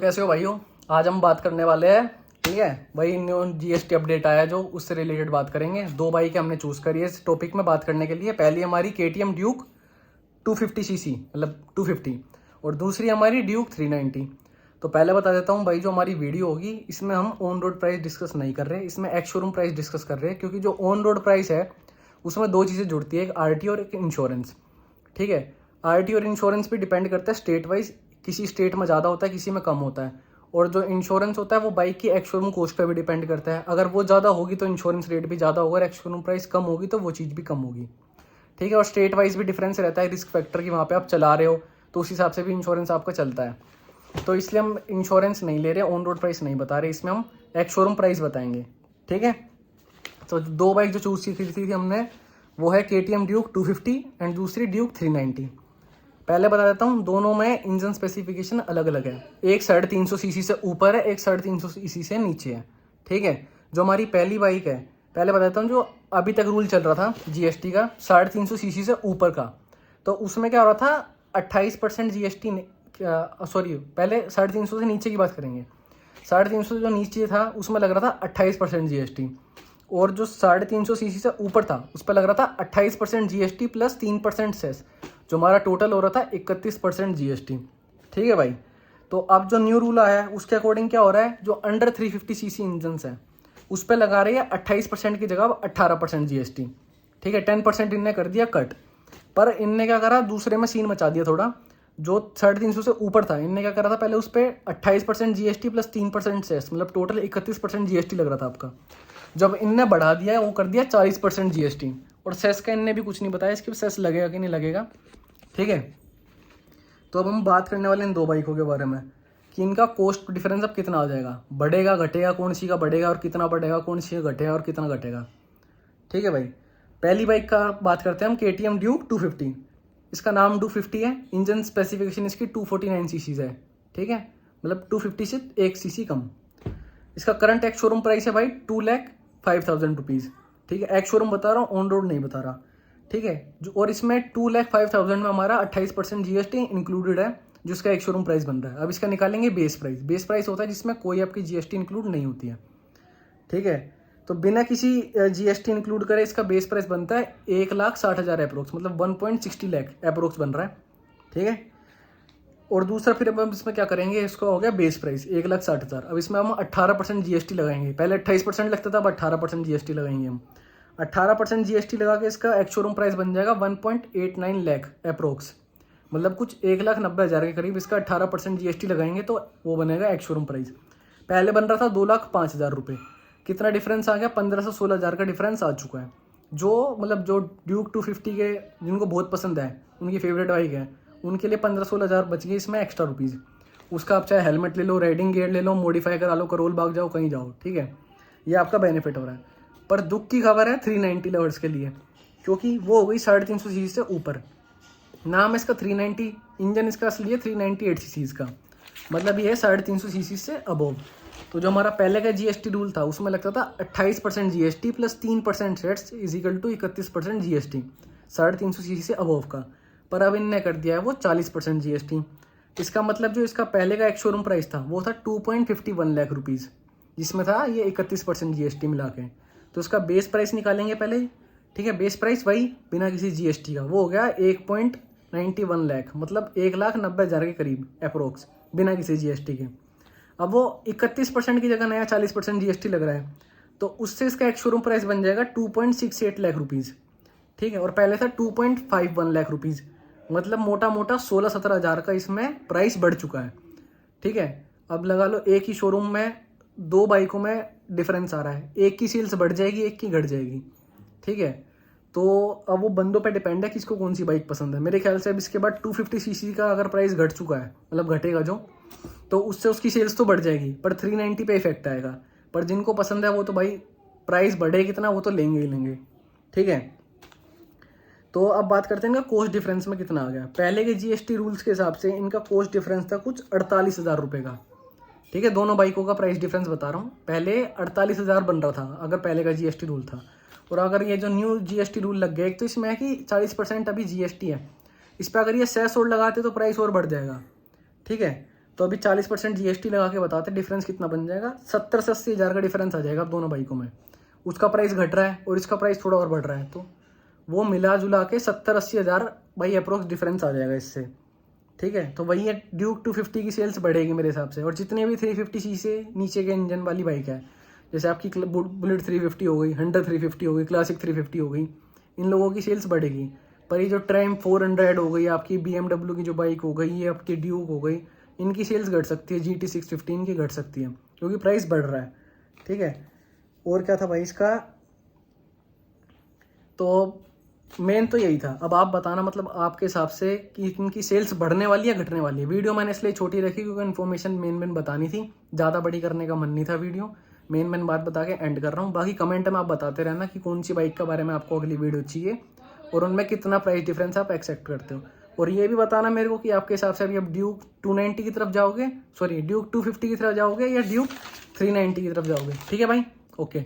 कैसे हो भाइयों। आज हम बात करने वाले हैं, ठीक है भाई, न्यू जीएसटी अपडेट आया जो उससे रिलेटेड बात करेंगे। दो बाइक हमने चूज करी है इस टॉपिक में बात करने के लिए। पहली हमारी केटीएम ड्यूक 250cc मतलब 250 और दूसरी हमारी ड्यूक 390। तो पहले बता देता हूँ भाई, जो हमारी वीडियो होगी इसमें हम ऑन रोड प्राइस डिस्कस नहीं कर रहे, इसमें एक्स शोरूम प्राइस डिस्कस कर रहे हैं। क्योंकि जो ऑन रोड प्राइस है उसमें दो चीज़ें जुड़ती है, एक आरटी और एक इंश्योरेंस। ठीक है, आरटी और इंश्योरेंस भी डिपेंड करता है स्टेट वाइज, किसी स्टेट में ज़्यादा होता है किसी में कम होता है। और जो इंश्योरेंस होता है वो बाइक की एक्स शोरूम कॉस्ट पर भी डिपेंड करता है। अगर वो ज़्यादा होगी तो इंश्योरेंस रेट भी ज़्यादा होगा, एक्स शोरूम प्राइस कम होगी तो वो चीज़ भी कम होगी। ठीक है, और स्टेट वाइज भी डिफरेंस रहता है रिस्क फैक्टर की, वहाँ पे आप चला रहे हो तो उस हिसाब से भी इंश्योरेंस आपका चलता है। तो इसलिए हम इंश्योरेंस नहीं ले रहे, ऑन रोड प्राइस नहीं बता रहे, इसमें हम एक्स शोरूम प्राइस बताएंगे। ठीक है, तो दो बाइक जो चूज की थी हमने वो है केटीएम ड्यूक 250 एंड दूसरी ड्यूक 390। पहले बता देता हूँ, दोनों में इंजन स्पेसिफिकेशन अलग अलग है। एक 350cc से ऊपर है, एक 350cc से नीचे है। ठीक है, जो हमारी पहली बाइक है, पहले बता देता हूँ, जो अभी तक रूल चल रहा था जीएसटी का 350cc से ऊपर का, तो उसमें क्या हो रहा था 28% जीएसटी। सॉरी, पहले 350 से नीचे की बात करेंगे। 350 जो नीचे था उसमें लग रहा था 28% जीएसटी, और जो 350cc से ऊपर था उस पर लग रहा था 28% जीएसटी प्लस 3% सेस, जो हमारा टोटल हो रहा था 31% जीएसटी। ठीक है भाई, तो अब जो न्यू रूल आया है उसके अकॉर्डिंग क्या हो रहा है, जो अंडर 350cc इंजन है उस पर लगा रही है 28% की जगह 18% जीएसटी। ठीक है, 10% इनने कर दिया कट। पर इनने क्या करा, दूसरे में सीन मचा दिया थोड़ा। जो 350 से ऊपर था इनने क्या करा था, पहले उस पर 28% जीएसटी प्लस 3% सेस, मतलब टोटल 31% जीएसटी लग रहा था आपका। जब इनने बढ़ा दिया है वो कर दिया 40% जीएसटी, और सेस का इनने भी कुछ नहीं बताया इसके सेस लगेगा कि नहीं लगेगा। ठीक है, तो अब हम बात करने वाले इन दो बाइकों के बारे में कि इनका कॉस्ट डिफरेंस अब कितना आ जाएगा, बढ़ेगा घटेगा, कौन सी का बढ़ेगा और कितना बढ़ेगा, कौन सी का घटेगा और कितना घटेगा। ठीक है भाई, पहली बाइक का बात करते हैं हम, केटीएम ड्यूक 250। इसका नाम 250 है, इंजन स्पेसिफिकेशन इसकी 249cc है। ठीक है, मतलब 250 से 1cc कम। इसका करंट एक्स शोरूम प्राइस है भाई 2,05,000 रुपीज़। ठीक है, एक्स शोरूम बता रहा हूँ, ऑन रोड नहीं बता रहा। ठीक है, जो और इसमें 2,05,000 में हमारा 28% जीएसटी इंक्लूडेड है, जो इसका एक शोरूम प्राइस बन रहा है। अब इसका निकालेंगे बेस प्राइस। बेस प्राइस होता है जिसमें कोई आपकी जीएसटी इंक्लूड नहीं होती है। ठीक है, तो बिना किसी जीएसटी इंक्लूड करे इसका बेस प्राइस बनता है 1,60,000 अप्रोक्स, मतलब 1.60 लाख अप्रोक्स बन रहा है। ठीक है, और दूसरा फिर अब इसमें क्या करेंगे, इसका हो गया बेस प्राइस 1,60,000। अब इसमें हम 18% जीएसटी लगाएंगे। पहले 28% लगता था, अब 18% जीएसटी लगाएंगे हम। 18% जीएसटी लगा के इसका एक्स शोरूम प्राइस बन जाएगा 1.89 लाख अप्रोक्स, मतलब कुछ 1,90,000 के करीब। इसका 18% जीएसटी लगाएंगे तो वो बनेगा एक्स शोरूम प्राइस। पहले बन रहा था 2,05,000 रुपये। कितना डिफरेंस आ गया, 15 से 16,000 का डिफरेंस आ चुका है। जो मतलब जो ड्यूक 250 के जिनको बहुत पसंद है, उनकी फेवरेट बाइक है, उनके लिए 15-16,000 बच गए इसमें एक्स्ट्रा रुपीज़। उसका आप चाहे हेलमेट ले लो, राइडिंग गियर ले लो, मॉडिफाई करा लो, करोल बाग जाओ, कहीं जाओ। ठीक है, ये आपका बेनिफिट हो रहा है। पर दुख की खबर है 390 लवर्स के लिए, क्योंकि वो हो गई 350cc से ऊपर। नाम है इसका 390, इंजन इसका असली है 398cc का, मतलब ये है 350cc से अबोव। तो जो हमारा पहले का जीएसटी रूल था उसमें लगता था 28% जीएसटी प्लस 3% सेट्स is equal to 31% GST 350cc से अबोव का। पर अब इनने कर दिया है वो 40% जीएसटी। इसका मतलब जो इसका पहले का एक शोरूम प्राइस था वो था 2.51 लाख रुपीज़, जिसमें था ये 31% जीएसटी मिला के। तो इसका बेस प्राइस निकालेंगे पहले। ठीक है, बेस प्राइस वही बिना किसी जीएसटी का, वो हो गया 1.91 लाख, मतलब 1,90,000 के करीब अप्रोक्स, बिना किसी जीएसटी के। अब वो 31% की जगह नया 40% जीएसटी लग रहा है, तो उससे इसका एक शोरूम प्राइस बन जाएगा 2.68 लाख रुपीज़। ठीक है, और पहले था 2.51 लाख रुपीज़, मतलब मोटा मोटा 16-17 हज़ार का इसमें प्राइस बढ़ चुका है। ठीक है, अब लगा लो एक ही शोरूम में दो बाइकों में डिफरेंस आ रहा है, एक की सेल्स बढ़ जाएगी, एक की घट जाएगी। ठीक है, तो अब वो बंदों पे डिपेंड है किसको कौन सी बाइक पसंद है। मेरे ख्याल से अब इसके बाद 250cc का अगर प्राइस घट चुका है, मतलब घटेगा जो, तो उससे उसकी सेल्स तो बढ़ जाएगी, पर 390 पे इफेक्ट आएगा। पर जिनको पसंद है वो तो भाई प्राइस बढ़े कितना वो तो लेंगे ही लेंगे। ठीक है, तो अब बात करते हैं इनका कॉस्ट डिफरेंस में कितना आ गया। पहले के जीएसटी रूल्स के हिसाब से इनका कॉस्ट डिफरेंस था कुछ 48,000 रुपये का। ठीक है, दोनों बाइकों का प्राइस डिफरेंस बता रहा हूँ। पहले 48,000 बन रहा था अगर पहले का जीएसटी रूल था, और अगर ये जो न्यू जीएसटी रूल लग गया, एक तो इसमें है कि 40% अभी जीएसटी है, इस पर अगर ये सेस और लगाते तो प्राइस और बढ़ जाएगा। ठीक है, तो अभी 40% GST लगा के बताते डिफरेंस कितना बन जाएगा। 70 से 80 हज़ार का डिफरेंस आ जाएगा दोनों बाइकों में। उसका प्राइस घट रहा है और इसका प्राइस थोड़ा और बढ़ रहा है, तो वो मिला जुला के 70-80 हज़ार भाई अप्रोक्स डिफरेंस आ जाएगा इससे। ठीक है, तो वही है ड्यूक 250 की सेल्स बढ़ेगी मेरे हिसाब से। और जितने भी 350 से नीचे के इंजन वाली बाइक है, जैसे आपकी बुलेट 350 हो गई, हंटर 350 हो गई, क्लासिक 350 हो गई, इन लोगों की सेल्स बढ़ेगी। पर ये जो ट्रैम 400 हो गई, आपकी BMW की जो बाइक हो गई, ये आपकी ड्यूक हो गई, इनकी सेल्स घट सकती है। GT 650 इनकी घट सकती है क्योंकि प्राइस बढ़ रहा है। ठीक है, और क्या था भाई इसका, तो मेन तो यही था। अब आप बताना मतलब आपके हिसाब से कि इनकी सेल्स बढ़ने वाली है घटने वाली है। वीडियो मैंने इसलिए छोटी रखी क्योंकि इन्फॉर्मेशन मेन बतानी थी, ज़्यादा बड़ी करने का मन नहीं था वीडियो। मेन बात बता के एंड कर रहा हूँ। बाकी कमेंट में आप बताते रहना कि कौन सी बाइक के बारे में आपको अगली वीडियो चाहिए और उनमें कितना प्राइस डिफरेंस आप एक्सेप्ट करते हो। और ये भी बताना मेरे को कि आपके हिसाब से अभी अब ड्यूक 290 की तरफ जाओगे, सॉरी ड्यूक 250 की तरफ जाओगे या ड्यूक 390 की तरफ जाओगे। ठीक है भाई, ओके।